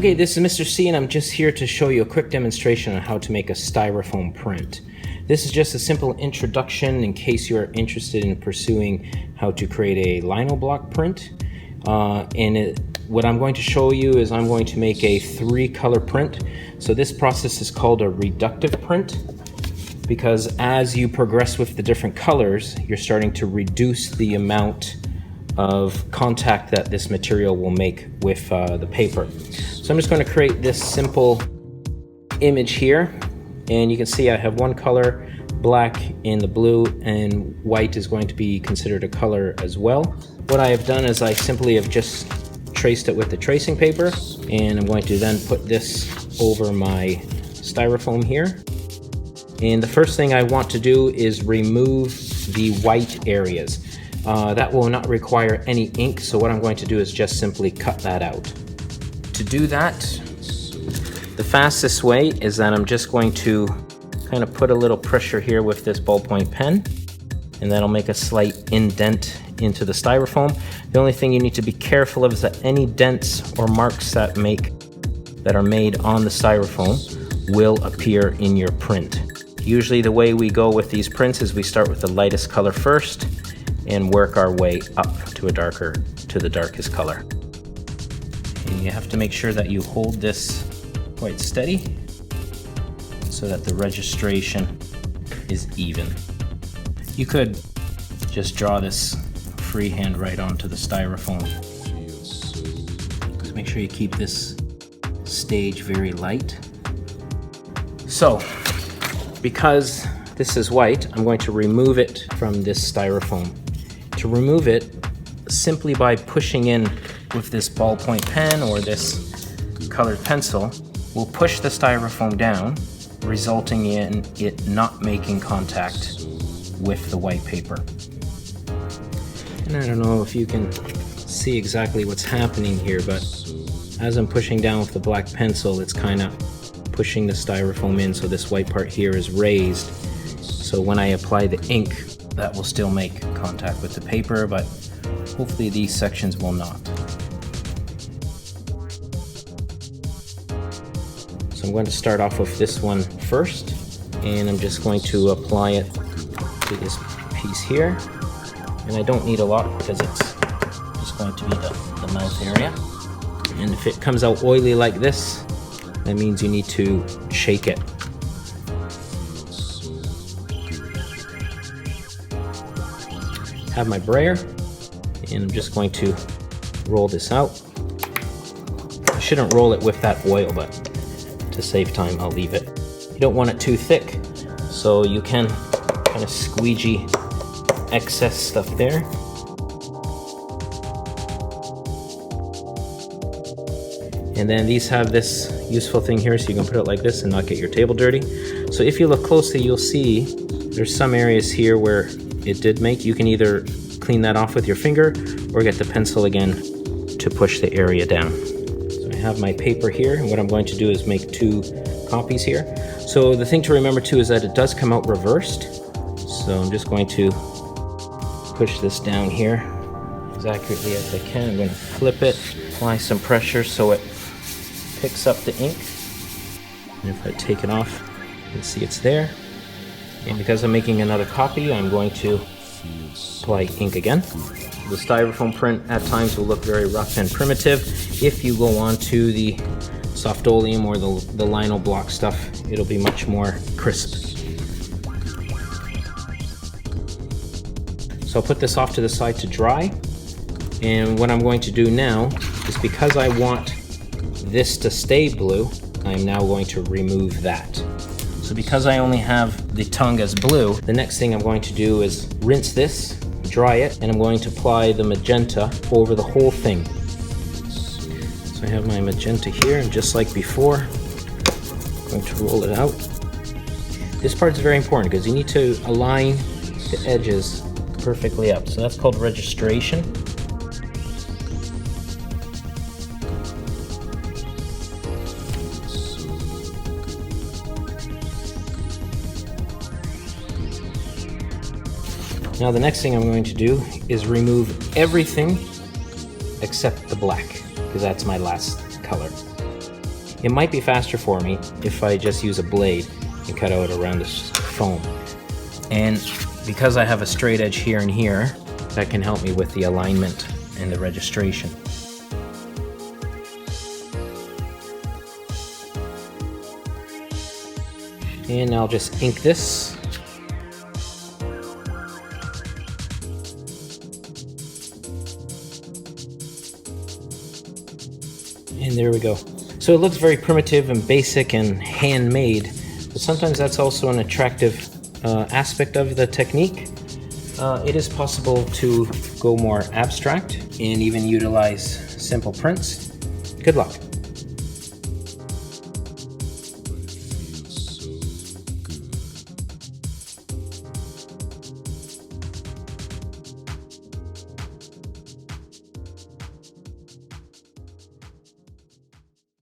Okay, this is Mr. C, and I'm just here to show you a quick demonstration on how to make a styrofoam print. This is just a simple introduction in case you are interested in pursuing how to create a lino block print. What I'm going to show you is I'm going to make a 3-color print. So this process is called a reductive print, because as you progress with the different colors, you're starting to reduce the amount of contact that this material will make with the paper. So I'm just going to create this simple image here, and you can see I have one color, black in the blue, and white is going to be considered a color as well. What I have done is I simply have just traced it with the tracing paper, and I'm going to then put this over my styrofoam here. And the first thing I want to do is remove the white areas. That will not require any ink, so what I'm going to do is just simply cut that out. To do that, the fastest way is that I'm just going to kind of put a little pressure here with this ballpoint pen, and that'll make a slight indent into the styrofoam. The only thing you need to be careful of is that any dents or marks that are made on the styrofoam will appear in your print. Usually the way we go with these prints is we start with the lightest color first and work our way up to the darkest color. And you have to make sure that you hold this quite steady so that the registration is even. You could just draw this freehand right onto the styrofoam. Just make sure you keep this stage very light. So, because this is white, I'm going to remove it from this styrofoam. To remove it, simply by pushing in with this ballpoint pen or this colored pencil, we'll push the styrofoam down, resulting in it not making contact with the white paper. And I don't know if you can see exactly what's happening here, but as I'm pushing down with the black pencil, it's kind of pushing the styrofoam in, so this white part here is raised. So when I apply the ink, that will still make contact with the paper, but hopefully these sections will not. So I'm going to start off with this one first, and I'm just going to apply it to this piece here. And I don't need a lot because it's just going to be the mouth area. And if it comes out oily like this, that means you need to shake it. I have my brayer, and I'm just going to roll this out. I shouldn't roll it with that oil, but to save time, I'll leave it. You don't want it too thick, so you can kind of squeegee excess stuff there. And then these have this useful thing here, so you can put it like this and not get your table dirty. So if you look closely, you'll see there's some areas here where it did make. You can either clean that off with your finger or get the pencil again to push the area down. So I have my paper here, and what I'm going to do is make 2 copies here. So the thing to remember too is that it does come out reversed. So I'm just going to push this down here as accurately as I can. I'm going to flip it, apply some pressure so it picks up the ink. And if I take it off, you can see it's there. And because I'm making another copy, I'm going to apply ink again. The styrofoam print at times will look very rough and primitive. If you go on to the Soft-Oleum or the lino block stuff, it'll be much more crisp. So I'll put this off to the side to dry. And what I'm going to do now is, because I want this to stay blue, I'm now going to remove that. So because I only have the tongue as blue, the next thing I'm going to do is rinse this, dry it, and I'm going to apply the magenta over the whole thing. So I have my magenta here, and just like before, I'm going to roll it out. This part is very important because you need to align the edges perfectly up. So that's called registration. Now the next thing I'm going to do is remove everything except the black, because that's my last color. It might be faster for me if I just use a blade and cut out around this foam. And because I have a straight edge here and here, that can help me with the alignment and the registration. And I'll just ink this. And there we go. So it looks very primitive and basic and handmade, but sometimes that's also an attractive aspect of the technique. It is possible to go more abstract and even utilize simple prints. Good luck.